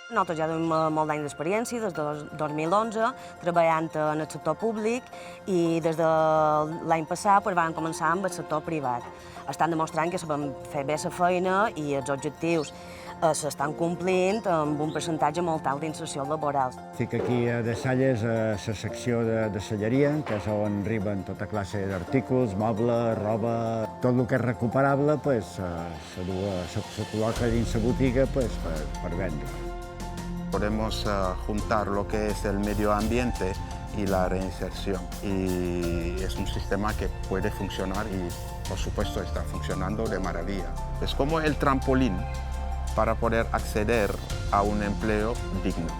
Nosaltres ja tenim molt d'anys d'experiència, des de 2011, treballant en el sector públic i des de l'any passat vam començar amb el sector privat. Estan demostrant que sabem fer bé la feina i els objectius s'estan complint amb un percentatge molt alt d'inserció laboral. Estic aquí a Desalles, a la secció de selleria, que és on arriben tota classe d'articles, mobles, roba... Tot el que és recuperable se col·loca dins la botiga per vendre. Podemos juntar lo que es el medio ambiente y la reinserción. Y es un sistema que puede funcionar y, por supuesto, está funcionando de maravilla. Es como el trampolín para poder acceder a un empleo digno.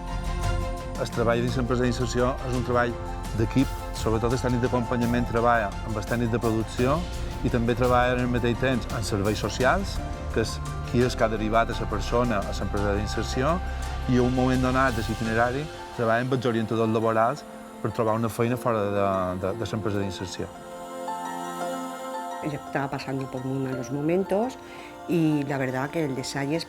El treball dins l'empresa d'inserció és un treball d'equip, sobretot el tècnic d'acompanyament treballa amb el tècnic de producció i també treballa al mateix temps en serveis socials, que és qui és que ha derivat a la persona a l'empresa d'inserció, i a un moment donat de l'itinerari treballa amb els orientadors laborals per trobar una feina fora de l'empresa d'inserció. Estaba pasando por muy malos momentos y la verdad que el Desalles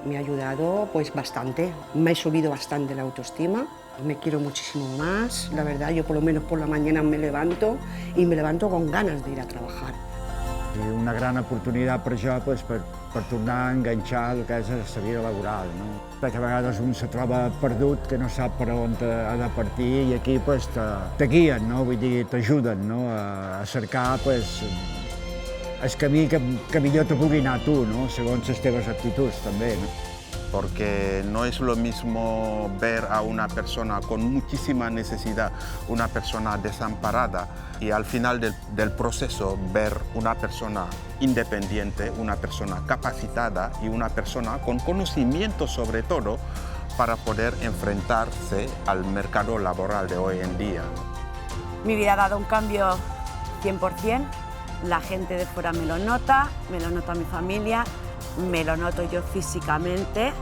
me ha ayudado bastante. Me ha subido bastante la autoestima. Me quiero muchísimo más. La verdad, yo por lo menos por la mañana me levanto y me levanto con ganas de ir a trabajar. I una gran oportunitat per jo per tornar a enganxar el que és la vida laboral. Perquè a vegades un se troba perdut, que no sap per on ha de partir, i aquí te guien, vull dir, t'ajuden a cercar el camí que millor te pugui anar a tu, segons les teves actituds també. Porque no es lo mismo ver a una persona con muchísima necesidad, una persona desamparada, y al final del proceso ver una persona independiente, una persona capacitada y una persona con conocimiento sobre todo para poder enfrentarse al mercado laboral de hoy en día. Mi vida ha dado un cambio 100%, la gente de fuera me lo nota mi familia, me lo noto jo físicamente.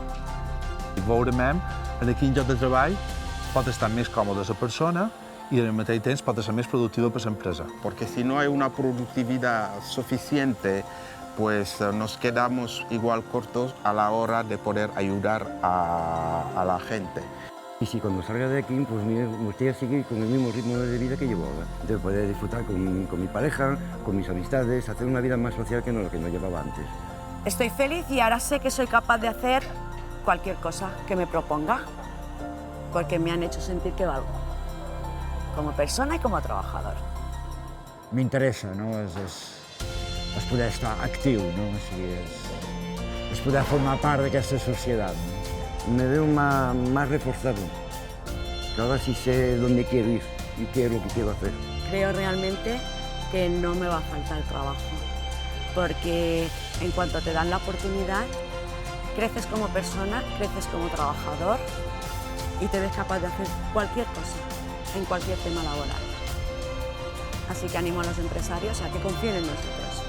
Veurem en quin lloc de treball pot estar més còmode la persona i al mateix temps pot ser més productiva per l'empresa. Porque si no hay una productividad suficiente, pues nos quedamos igual cortos a la hora de poder ayudar a la gente. Y si cuando salga de aquí, pues me gustaría seguir con el mismo ritmo de vida que llevo ahora, de poder disfrutar con mi pareja, con mis amistades, hacer una vida más social que lo que no llevaba antes. Estoy feliz y ahora sé que soy capaz de hacer cualquier cosa que me proponga, porque me han hecho sentir que valgo, como persona y como trabajador. M'interessa, és poder estar actiu, és poder formar part d'aquesta societat. Me veo más reforzado, que ahora sí sé dónde quiero ir y qué es lo que quiero hacer. Creo realmente que no me va a faltar trabajo, porque en cuanto te dan la oportunidad, creces como persona, creces como trabajador y te ves capaz de hacer cualquier cosa, en cualquier tema laboral. Así que animo a los empresarios a que confíen en nosotros.